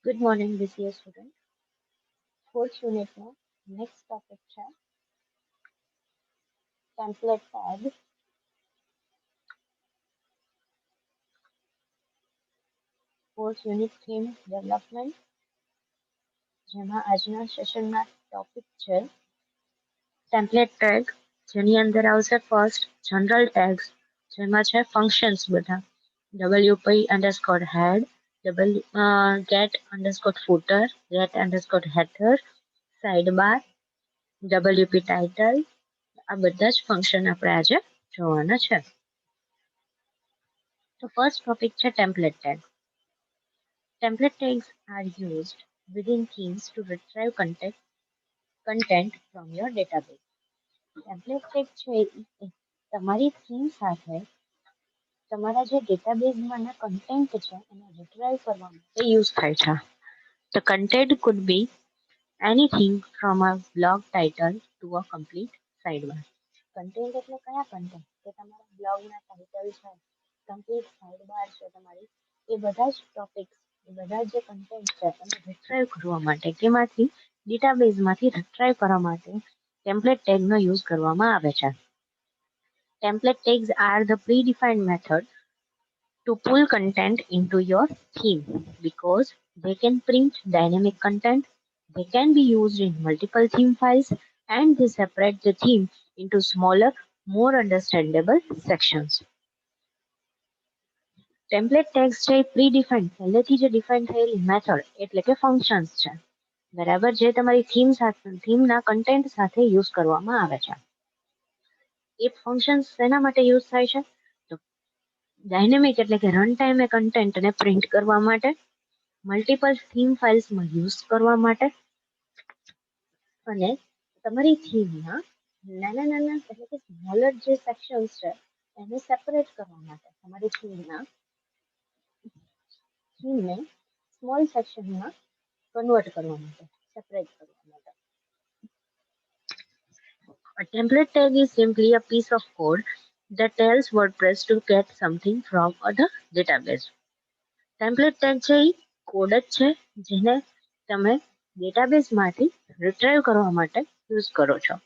Good morning, BCA student. Fourth unit में next topic है template tag. Fourth unit theme development જેમાં આજના સેશનના topic છે template tag જેની અંદર આવશે first general tags જેમાં છે functions બધા wp underscore head get underscore footer get underscore header sidebar wp title આ બધા જ ફંક્શન આપણે આજે જોવાના છે. તો ફર્સ્ટ ટોપિક છે template tag. Template tags are used within themes to retrieve content from your database. Template tag છે એ તમારી થીમ સાથે તમારા જે ડેટાબેઝમાંના કન્ટેન્ટ છે એને રિટ્રાઈવ કરવા માટે યુઝ થાય છે. The content could be anything from a blog title to a complete sidebar. Content એટલે કયા કન્ટેન્ટ કે તમારા બ્લોગના ટાઇટલ છે, કમ્પ્લીટ સાઇડબાર છે તમારી, એ બધા જ ટોપિક્સ, એ બધા જે કન્ટેન્ટ છે એને રિટ્રાઈવ કરવા માટે તેમાંથી ડેટાબેઝમાંથી રિટ્રાઈવ કરવા માટે ટેમ્પલેટ ટેગનો યુઝ કરવામાં આવે છે. Template tags are the predefined method to pull content into your theme because they can print dynamic content, they can be used in multiple theme files, and they separate the theme into smaller, more understandable sections. Template tags છે પ્રીડિફાઇન્ડ પહેલેથી જે define થયેલી method એટલે કે functions છે બરાબર જે તમારી થીમના કન્ટેન્ટ સાથે યુઝ કરવામાં આવે છે. એ ફંક્શન્સ શેના માટે યુઝ થાય છે તો ડાયનેમિક એટલે કે રન ટાઈમે કન્ટેન્ટને પ્રિન્ટ કરવા માટે, મલ્ટિપલ થીમ ફાઇલ્સમાં યુઝ કરવા માટે અને તમારી થીમના નાના નાના એટલે કે સ્મોલર જે સેક્શન્સ છે એને સેપરેટ કરવા માટે તમારી થીમને સ્મોલ સેક્શનમાં કન્વર્ટ કરવા માટે સેપરેટ કરવા માટે. A template tag is simply a piece of code that tells WordPress to get something from other database. Template tag છે એ કોડ જ છે જેને તમે ડેટાબેઝમાંથી રિટ્રાઈવ કરવા માટે યુઝ કરો છો.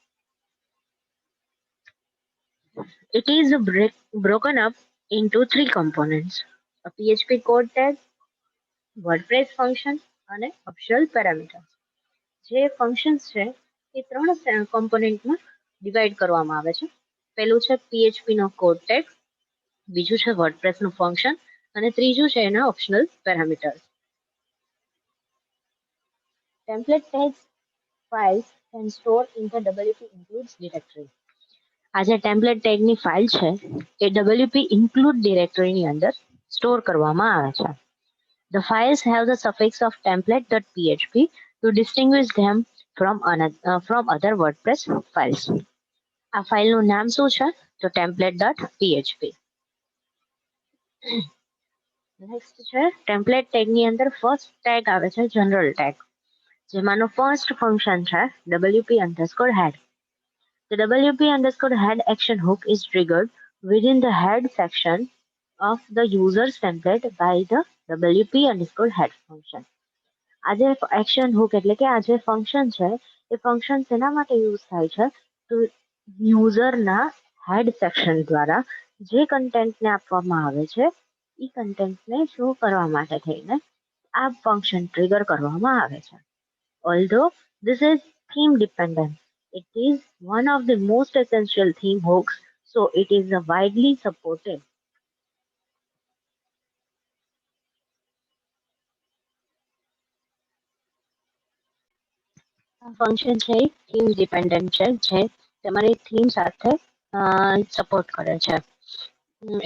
It is broken up into three components: a PHP code tag, WordPress function અને optional parameters. જે ફંક્શન્સ છે એ ત્રણ કોમ્પોનેન્ટમાં ડિવાઈડ કરવામાં આવે છે. પહેલું છે PHP નો કોડ ટેગ, બીજું છે WordPress નું ફંક્શન અને ત્રીજું છે એના optional parameters. Template tags files can store in the WP includes directory. આ જે ટેમ્પલેટ ટેગની ફાઇલ છે એ WP include ડિરેક્ટરીની અંદર સ્ટોર કરવામાં આવે છે. The files have the suffix of template.php to distinguish them from other WordPress files. આ ફાઇલનું નામ શું છે તો template.php. નેક્સ્ટ છે ટેમ્પલેટ ટેગની અંદર ફર્સ્ટ ટેગ આવે છે જનરલ ટેગ જેમાંનો ફર્સ્ટ ફંક્શન છે wp_head. The wp_head action hook is triggered within the head section of the user's template by the wp_head function. આ જે એક્શન હુક એટલે કે આ જે ફંક્શન છે એ ફંક્શન શેના માટે યુઝ થાય છે તો યુઝરના હેડ સેક્શન દ્વારા જે કન્ટેન્ટને આપવામાં આવે છે એ કન્ટેન્ટને શો કરવા માટે થઈને આ ફંક્શન ટ્રિગર કરવામાં આવે છે. Although this is theme dependent, it is one of the most essential theme hooks, so it is widely supported. આ ફંક્શન છે થીમ ડિપેન્ડન્ટ છે જે તમારી થીમ સાથે સપોર્ટ કરે છે.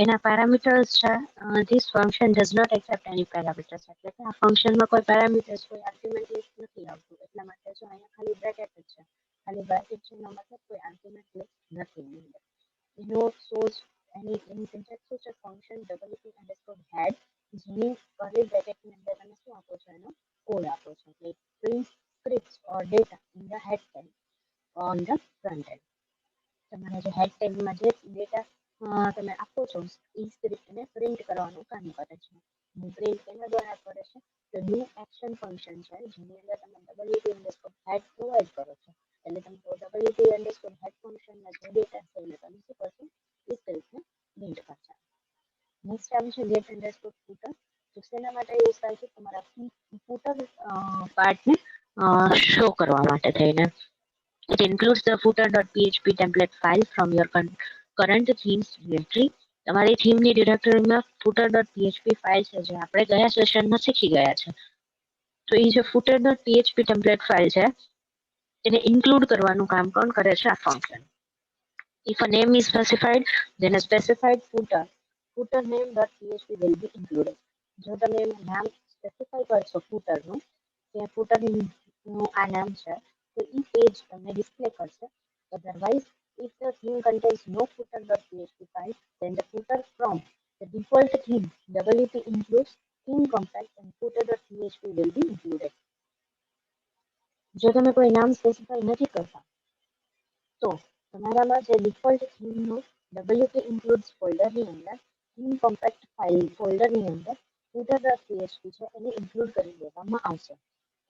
એના પેરામીટર્સ છે this function does not accept any parameters એટલે કે આ ફંક્શનમાં કોઈ પેરામીટર્સ કોઈ આર્ગ્યુમેન્ટ લિસ્ટ નથી આવતું એટલા માટે જો અહીંયા ખાલી બ્રેકેટ જ છે, ખાલી બ્રેકેટ છે એનો મતલબ કોઈ આર્ગ્યુમેન્ટ લિસ્ટ નથી એની અંદર. એનો સોર્સ એની સિન્ટેક્સ શું છે ફંક્શન wp_head જેની કર્લી બ્રેકેટની અંદર તમે શું આપો છો એનો કોડ આપો છો એટલે print scripts or data in the head tag on the front end. તમારા જે હેડ ટેગમાં જે ડેટા તમે આપો છો એ સ્ક્રિપ્ટને પ્રિન્ટ કરવાનું કામ કરે છે. પ્રિન્ટ એના દ્વારા કરે છે તો ન્યૂ એક્શન સેશન ફંક્શન છે જેની અંદર તમે wt અંડરસ્કોર હેડ પ્રોવાઈડ કરો છો એટલે તમે wt અંડરસ્કોર હેડ ફંક્શનમાં જે ડેટા છે એટલે તમે શું કરશો એ સેલ્સને પ્રિન્ટ કરશો. નેક્સ્ટ આવે છે ગેટ અંડરસ્કોર ફૂટર. તો શેના માટે યુઝ થાય છે તમારા ફૂટર પાર્ટને શો કરવા માટે થઈને. It includes the footer.php template file from your current themes directory. તમારી થીમની ડિરેક્ટરીમાં footer.php ફાઇલ છે જે આપણે ગયા સેશનમાં શીખી ગયા છે. તો એ જે footer.php ટેમ્પલેટ ફાઇલ છે એને ઇન્ક્લુડ કરવાનું કામ કોણ કરે છે આ function. If a name is specified, then a specified footer name.php will be included. જો તમે નામ સ્પેસિફાઈ કરશો ફૂટરનું કે ફૂટરનું આ નામ છે તો એ પેજ તમને ડિસ્પ્લે કરશે. Otherwise, if the theme contains no footer.php file, then the footer from the default theme wp includes theme compact and footer.php will be included. જો તમે કોઈ નામ સ્પેસિફાઈ નથી કરતા તો તમારામાં જે ડિફોલ્ટ થીમનું wp includes ફોલ્ડરની અંદર થીમ કોમ્પેક્ટ ફાઇલ ફોલ્ડરની અંદર footer.php છે એને ઇન્ક્લુડ કરી દેવામાં આવશે.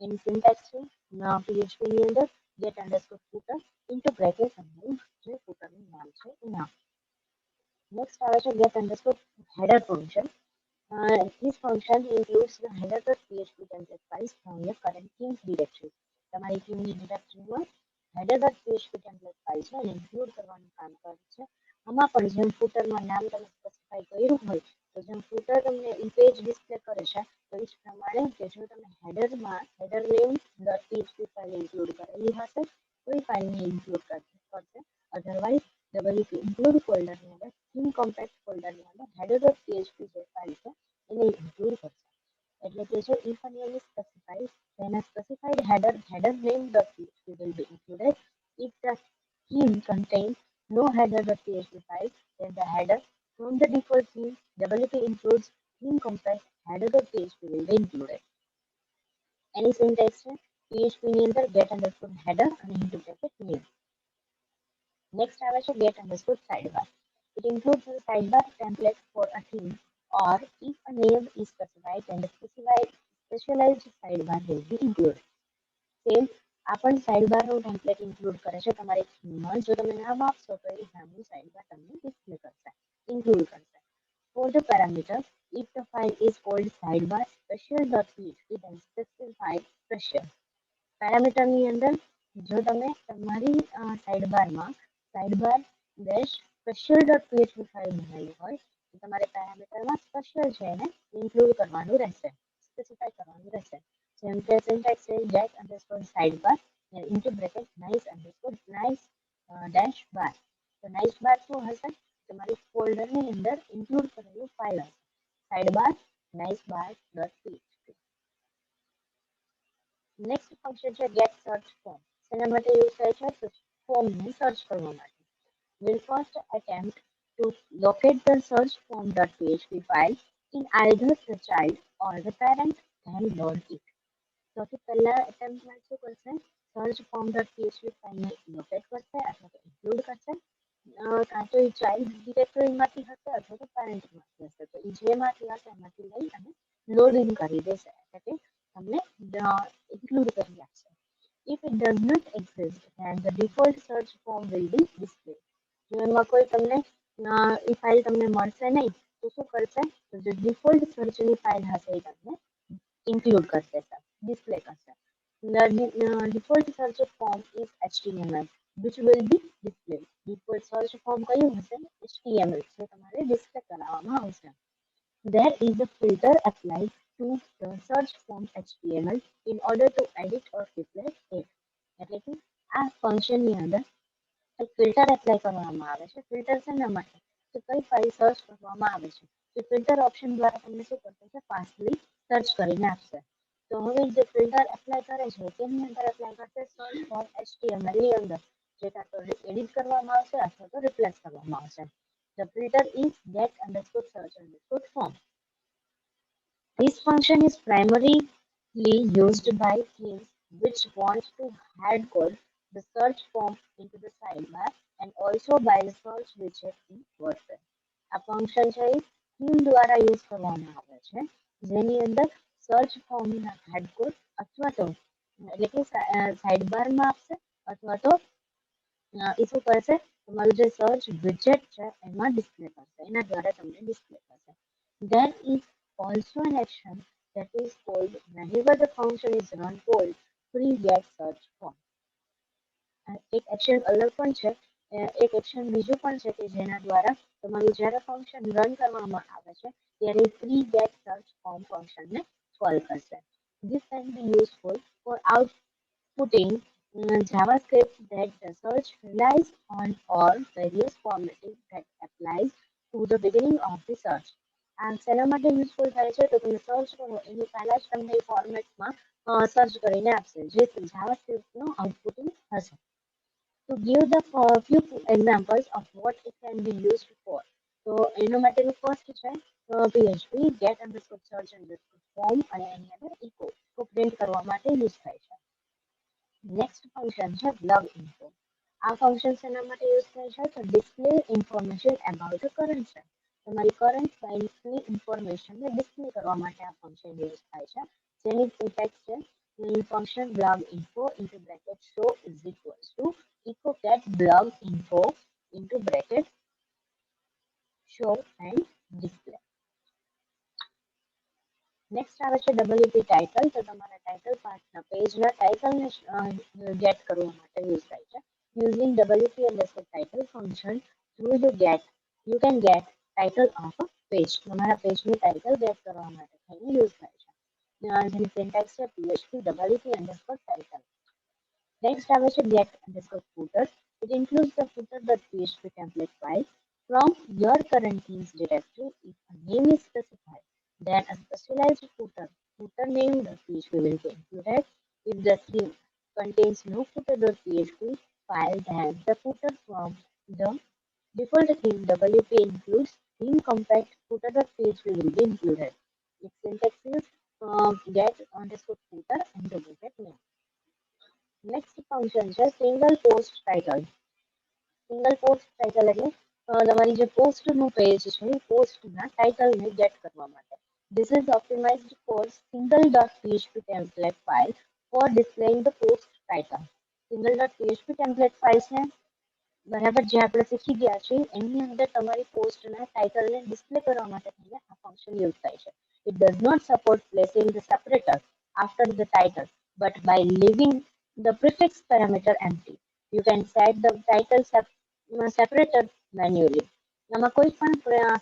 એની સિન્ટેક્સ છે PHP ની અંદર get underscore footer into bracket તમારું જે ફૂટરનું નામ છે એ નામ. નેક્સ્ટ આવે છે get underscore header function. This function includes the header.php template files from your current themes directory. તમારી થીમની ડિરેક્ટરીમાં header.php template ફાઇલ છે એને ઇન્ક્લુડ કરવાનું કામ કરે છે. આમાં પણ જેમ ફૂટરમાં નામ તમે સ્પેસિફાઈ કર્યું હોય તો જેમ ફૂટર તમને ઈ પેજ ડિસ્પ્લે કરે છે તો એ જ પ્રમાણે કે જો તમે હેડરમાં હેડર name.php ફાઇલ ઇન્ક્લુડ કરેલી હશે તો એ ફાઇલને ઇન્ક્લુડ કરશે. અધરવાઇઝ wp include ફોલ્ડરની અંદર થીમ કોમ્પેક્ટ ફોલ્ડરની અંદર header.php જે ફાઇલ છે એને ઇન્ક્લુડ કરશે. એટલે કે જો if a name is specified, then a specified header name.php will be included. If the theme contains no header.php file, then the header from the default theme wp includes theme compact header.php will be included. Any syntax છે PHP ની અંદર get underscore header અને into bracket name. Next આવે છે get underscore sidebar. It includes a sidebar template for a theme, or if a name is specified, then the specialized sidebar will be included. Same આ પણ સાઇડબારનું template include કરે છે તમારી થીમમાં. જો તમે નામ આપશો તો એ નામનું સાઇડબાર તમને ડિસ્પ્લે કરશે ઇન્ક્લુડ કરશે. For the parameters, if the file is called sidebar special.php, then specify special. પેરામીટરની અંદર જો તમે તમારી સાઇડબારમાં સાઇડબાર ડેશ special.php ફાઇલ બનાવી હોય તો તમારે પેરામીટરમાં સ્પેશિયલ છે એને ઇન્ક્લુડ કરવાનું રહેશે સ્પેસિફાઈ કરવાનું રહેશે. જેમ કે સિન્ટેક્સ છે get underscore sidebar into bracket nice underscore nice dash bar. તો nice bar શું હશે તમારી ફોલ્ડરની અંદર ઇન્ક્લુડ કરેલું ફાઇલ હશે sidebar nice bar .php. Next function છે get search form. તેના માટે યુઝ થાય છે ફોર્મને સર્ચ કરવા માટે. We'll first attempt to locate the search form.php file in either the child or the parent and load it. સૌથી પહેલા એટેમ્પ્ટમાં શું કરશે સર્ચ form.php ફાઇલને લોકેટ કરશે અથવા તો ઇન્ક્લુડ કરશે કાં તો એ ચાઇલ્ડ ડિરેક્ટરીમાંથી હશે અથવા તો પેરેન્ટમાંથી હશે. તો એ જેમાંથી હશે એમાંથી લઈ અને લોડિંગ કરી દેશે એટલે કે તમને ઇન્ક્લુડ કરી આપશે. If it does not exist, then the default search form will be displayed. જો એમાં કોઈ તમને એ ફાઇલ તમને મળશે નહીં તો શું કરશે તો જે ડિફોલ્ટ સર્ચની ફાઇલ હશે એ તમને ઇન્ક્લુડ કરી દેશે display કરશે. The default search form is HTML, which will be displayed. Default search form કયું હશે HTML જે તમારે ડિસ્પ્લે કરાવવામાં આવશે. There is a filter applied to the search form HTML in order to edit or replace it. એટલે કે આ ફંક્શનની અંદર એક ફિલ્ટર એપ્લાય કરવામાં આવે છે. ફિલ્ટર શેના માટે તો કઈ ફાઇલ સર્ચ કરવામાં આવે છે તો ફિલ્ટર ઓપ્શન દ્વારા તમને શું કરશે છે ફાસ્ટલી સર્ચ કરીને આપશે. તો હવે જે ફિલ્ટર એપ્લાય કરે છે તેની અંદર એપ્લાય કરશે સર્ચ ફોર HTML ની અંદર જે કાં તો એડિટ કરવામાં આવશે અથવા તો રિપ્લેસ કરવામાં આવશે. The filter is get underscore search underscore form. This function is primarily used by teams which want to hardcode the search form into the sidebar and also by the search widget in WordPress. આ function છે એ theme દ્વારા use કરવામાં આવે છે જેની અંદર search ફોર્મના હેડકોડ અથવા તો એટલે કે સાઇડ બારમાં આપશે અથવા તો એ શું કરશે તમારું જે સર્ચ વિજેટ છે એમાં ડિસ્પ્લે કરશે એના દ્વારા તમને ડિસ્પ્લે કરશે. There is also an action that is called whenever the function is run called free get search form. એક એક્શન અલગ પણ છે, એક એક્શન બીજું પણ છે કે જેના દ્વારા તમારું જ્યારે ફંક્શન રન કરવામાં આવે છે ત્યારે free get search form ફંક્શનને કોલ કરશે. This can be useful for outputting JavaScript that the search relies on or various formatting that applies to the beginning of the search. આ શેના માટે યુઝફુલ થાય છે તો તમે સર્ચ કરો એની પહેલા જ તમને એ ફોર્મેટમાં સર્ચ કરીને આપશે જે જાવાસ્ક્રિપ્ટનું આઉટપુટિંગ હશે. To give the few examples of what it can be used for. તો એના માટેનું ફર્સ્ટ છે PHP get underscore search underscore form અને એની અંદર echo પ્રિન્ટ કરવા માટે યુઝ થાય છે. નેક્સ્ટ ફંક્શન છે blog info. આ ફંક્શન શેના માટે યુઝ થાય છે તો display information about the current છે. તમારી કરન્ટ ફાઇલ્સની ઇન્ફોર્મેશનને ડિસ્પ્લે કરવા માટે આ ફંક્શન યુઝ થાય છે. જેની સિન્ટેક્સ છે function blog info into bracket show is equals to echo get blog info into bracket show and display. Next આવે છે WP ટાઇટલ. તો તમારા ટાઇટલ પાર્ટના પેજના ટાઇટલને ગેટ કરવા માટે યુઝ થાય છે. Using WP underscore title function through you can get title of a page. તમારા પેજની title gate કરવા માટે થઈને યુઝ થાય છે. જેની સિન્ટેક્સ છે PHP WP underscore title. Next આવે છે get underscore footer. It includes the footer.php template file from your current themes directory if a name is specified. Then a specialized footer name.php will be included. If the theme contains no footer.php file, then the footer from the default theme WP includes theme compact footer.php will be included. Its syntax is get underscore footer and the bracket name. Next function છે single post title. Single post title એટલે તમારી જે પોસ્ટનું page છે એ પોસ્ટના ટાઇટલને gate કરવા માટે. This is optimized for single.php template file for displaying the post title. Single.php template file છે બરાબર જે આપણે શીખી ગયા છીએ એની અંદર તમારી પોસ્ટના ટાઇટલને ડિસ્પ્લે કરવા માટે થઈને આ ફંક્શન યુઝ થાય છે. It does not support placing the separator after the title, but by leaving the prefix parameter empty, you can set the title separator manually. આમાં કોઈ પણ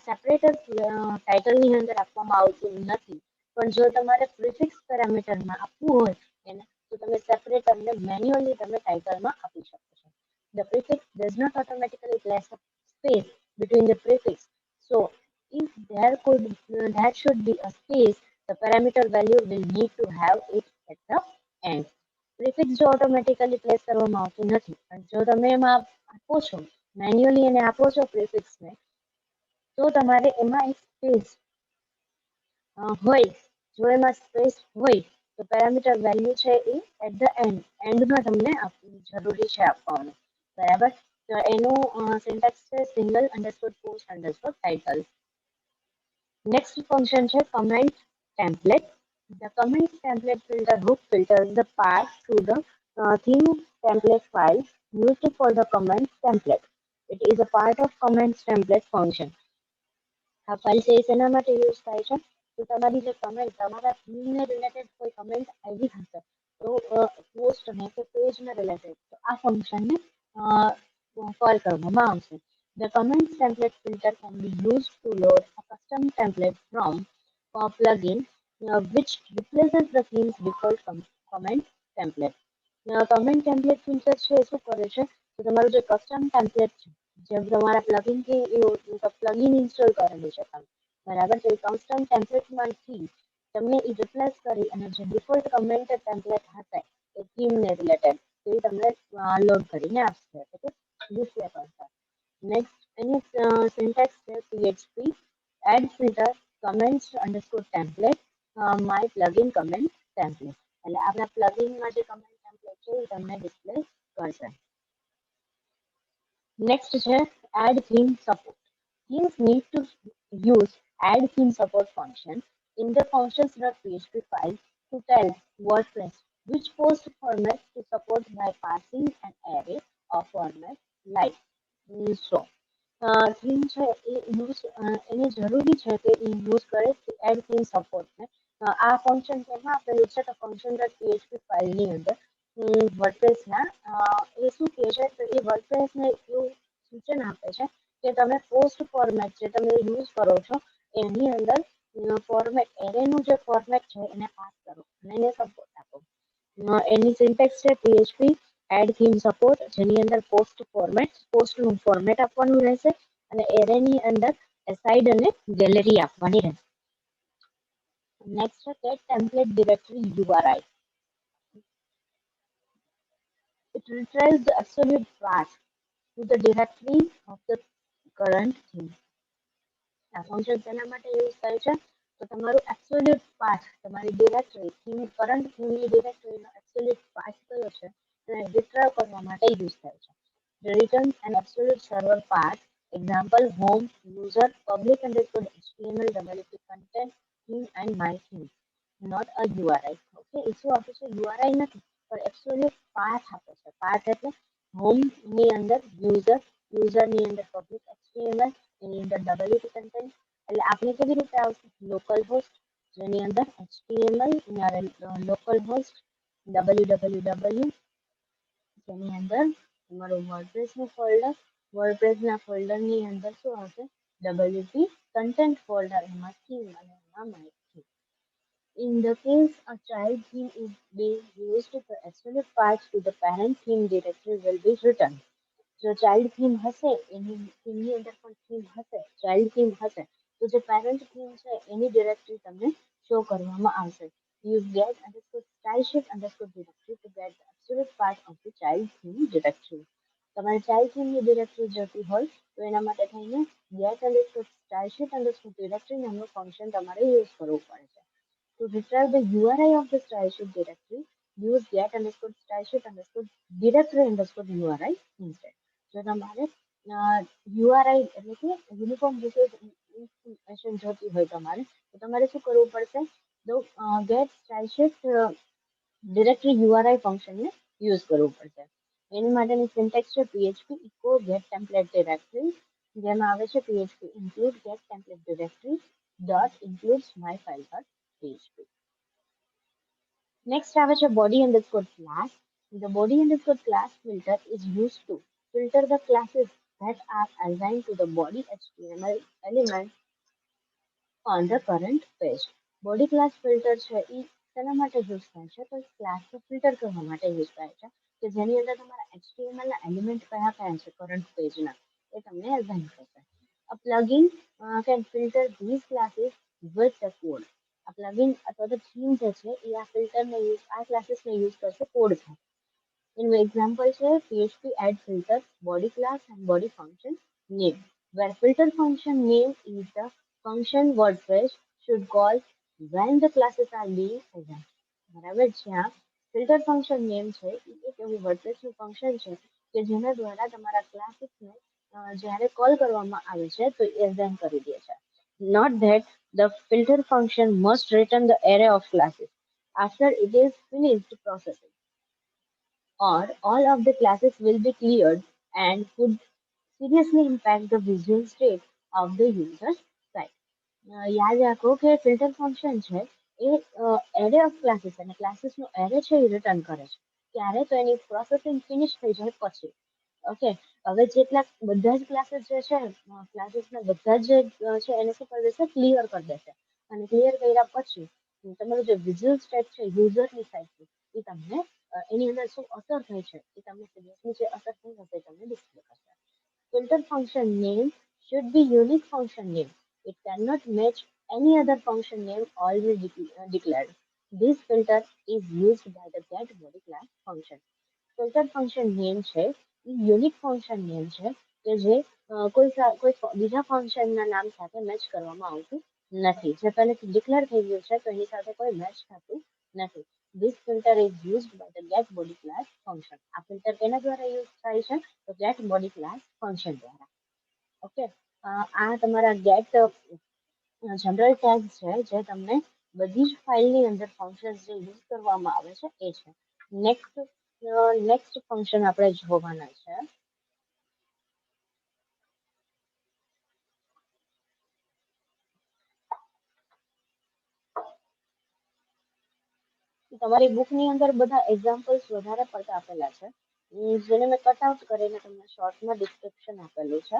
સેપરેટર ટાઇટલની અંદર આપવામાં આવતું નથી પણ જો તમારે પ્રિફિક્સ પેરામીટરમાં આપવું હોય એને તો તમે સેપરેટરને મેન્યુઅલી તમે ટાઇટલમાં આપી શકો છો. The prefix does not automatically place a space between the prefix. So, if there should be a space, the parameter value will need to have it at the end. Prefix જો automatically place કરવામાં આવતું નથી પણ જો તમે એમાં આપો છો મેન્યુઅલી એને આપો છો પ્રિફિક્સને તો તમારે એમાં એક સ્પેસ હોય જો એમાં સ્પેસ હોય તો પેરામીટર વેલ્યુ છે એ એટ ધ એન્ડમાં તમને આપવું જરૂરી છે આપવાનું બરાબર. તો એનું સિન્ટેક્સ છે single underscore post underscore title. Next function છે comment template. The comment template filter hook filters the path to the theme template file used for the comment template. It is a part of comment template function. આ file છે એ શેના માટે use થાય છે તો તમારી જે કમેન્ટ તમારા થીમને રિલેટેડ કોઈ કમેન્ટ આવી હશે તો પોસ્ટને કે પેજને રિલેટેડ તો આ ફંક્શનને કોલ કરવામાં આવશે. The comment template filter can be used to load a custom template from a plugin which replaces the theme's default comment template. Comment template filter છે એ શું કરે છે તો તમારું જે કસ્ટમ ટેમ્પલેટ છે જે તમારા પ્લગિનથી પ્લગિન ઇન્સ્ટોલ કરેલું છે તમે બરાબર તો એ કસ્ટમ ટેમ્પલેટમાંથી તમને એ રિપ્લેસ કરી અને જે ડિફોલ્ટ કમેન્ટ ટેમ્પલેટ હશે એ થીમને રિલેટેડ તો એ તમને લોડ કરીને આપશે એટલે કે ડિસ્પ્લે કરશે. નેક્સ્ટ એની સિન્ટેક્સ છે PHP add filter comments underscore template my plugin comment template એટલે આપણા પ્લગિનમાં જે કમેન્ટ ટેમ્પલેટ છે એ તમને ડિસ્પ્લે કરશે. નેક્સ્ટ છે add theme support. Teams need to use add theme support function in the functions.php file to tell WordPress which post format to support by passing an array of format like so. Theme છે એ use એને જરૂરી છે કે એ use કરે add theme સપોર્ટને આ function કેમાં આપેલું છે તો ફંક્શન ડોટ પીએચપી ફાઇલની અંદર વર્ડપ્રેસના એ શું કહે છે તો એ વર્ડપ્રેસને એવું સૂચન આપે છે કે તમે પોસ્ટ ફોર્મેટ જે તમે યુઝ કરો છો એની અંદર ફોર્મેટ એરેનું જે ફોર્મેટ છે એને પાસ કરો અને એને સપોર્ટ આપો એની સિન્ટેક્સ છે પીએચપી એડ થીમ સપોર્ટ જેની અંદર પોસ્ટનું ફોર્મેટ આપવાનું રહેશે અને એરેની અંદર એસાઇડ અને ગેલેરી આપવાની રહેશે. નેક્સ્ટ છે get template directory URI. It retrieves the absolute path to the directory of the current theme. આ ફંક્શન તેના માટે યુઝ થાય છે તો તમારું એબ્સોલ્યુટ પાથ તમારી ડિરેક્ટરી થીમ કરંટ થીમની ડિરેક્ટરીનો એબ્સોલ્યુટ પાથ કયો છે તેને રિટ્રાઈવ કરવા માટે યુઝ થાય છે. The returns an absolute server path, example home, user, public underscore HTML, WP content, theme and my theme, not a URI. Okay, એ શું આપે છે URI નથી પણ એબ્સોલ્યુટ પાથ આપે છે. પાથ એટલે હોમની અંદર યુઝરની અંદર પબ્લિક HTML એની અંદર WP કન્ટેન્ટ એટલે આપણે કેવી રીતે આવશે લોકલ હોસ્ટ જેની અંદર HTML લોકલ હોસ્ટ www જેની અંદર તમારું વર્ડપ્રેસનું વર્ડપ્રેસના ફોલ્ડરની અંદર શું આવશે WP કન્ટેન્ટ ફોલ્ડર એમાં થીમ અને એમાં my theme. In the case a child theme is being used, the absolute path to the parent theme directory will be written. જો ચાઇલ્ડ થીમ હશે એની થીમની અંદર પણ થીમ હશે ચાઇલ્ડ થીમ હશે તો જે પેરેન્ટ થીમ છે એની ડિરેક્ટરી તમને શો કરવામાં આવશે. Use get underscore stylesheet underscore directory to get the absolute part of the child theme directory. તમારે ચાઇલ્ડ થીમની ડિરેક્ટરી જોતી હોય તો એના માટે થઈને get underscore stylesheet underscore directory નામનું ફંક્શન તમારે યુઝ કરવું પડે છે. To retrieve the URI of the stylesheet directory, use get underscore stylesheet underscore directory underscore URI instead. જો તમારે URI એટલે કે યુનિફોર્મ રિસોર્સ ઇન્ફોર્મેશન જોતી હોય તો તમારે શું કરવું પડશે તો get stylesheet ડિરેક્ટરી URI ફંક્શનને યુઝ કરવું પડશે. એની માટેની સિન્ટેક્સ છે PHP echo get template directory જેમાં આવે છે PHP include get template directory dot includes my file dot PHP. Next આવે છે body underscore class. The body underscore class filter is used to filter the classes that are assigned to the body HTML element on the current page. Body class filter છે એ શેના માટે use થાય છે તો ક્લાસને filter કરવા માટે use થાય છે કે જેની અંદર તમારા HTML ના એલિમેન્ટ કયા કયા છે કરંટ પેજના એ તમને અસાઇન કરશે. A plugin can filter these classes with the code. આ પ્લગિન અથવા તો થીમ જે છે એ આ ફિલ્ટરને યુઝ આ ક્લાસીસને યુઝ કરશે કોડથી. એનું એક્ઝામ્પલ છે PHP add filter body class and body function name where filter function name is the function WordPress should call when the classes are being assigned. બરાબર છે આ ફિલ્ટર ફંક્શન નેમ છે એ એક એવું વર્ડપ્રેસનું ફંક્શન છે કે જેના દ્વારા તમારા ક્લાસીસને જ્યારે કોલ કરવામાં આવે છે તો એ એસાઇન કરી દે છે. Not that the filter function must return the array of classes after it is finished processing, or all of the classes will be cleared and could seriously impact the visual state of the user's site. યાદ રાખો કે filter function છે એ array of classes અને ક્લાસીસનો array છે એ return કરે છે ત્યારે તો એની પ્રોસેસિંગ ફિનિશ થઈ જાય પછી. ઓકે હવે જેટલા બધા જ ક્લાસીસ જે છે ક્લાસીસના બધા જ છે એને શું કરી દેશે ક્લિયર કરી દેશે અને ક્લિયર કર્યા પછી તમારું જે વિઝ્યુઅલ સ્ટેટ છે યુઝરની સાઇડથી એ તમને એની અંદર શું અસર થઈ છે એ તમને સિરિયસલી જે અસર થઈ હશે એ તમને ડિસ્પ્લે કરશે. Filter function name should be unique function name. It cannot match any other function name already declared. This filter is used by the get body class function. Filter function name છે એ unique function name છે કે જે કોઈ બીજા ફંક્શનના નામ સાથે match કરવામાં આવતું નથી જે પહેલેથી ડિક્લેર થઈ ગયું છે તો એની સાથે કોઈ મેચ થતું નથી. This filter is used by the get body class function. આ ફિલ્ટર કેના દ્વારા યુઝ થાય છે તો get body class function દ્વારા. ઓકે આ તમારા get જનરલ ટેગ્સ છે જે તમને બધી જ ફાઇલની અંદર ફંક્શન જે યુઝ કરવામાં આવે છે એ છે. નેક્સ્ટ ફંક્શન આપણે જોવાના છે. તમારી બુકની અંદર બધા એક્ઝામ્પલ્સ વધારે પડતા આપેલા છે, જેને મેં કટ આઉટ કરીને તમને શોર્ટમાં ડિસ્ક્રિપ્શન આપેલું છે.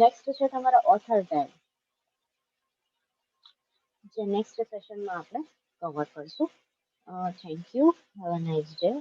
નેક્સ્ટ છે તમારા ઓથર ટેગ, જે નેક્સ્ટ સેશનમાં આપણે કવર કરશું. Thank you. Have a nice day.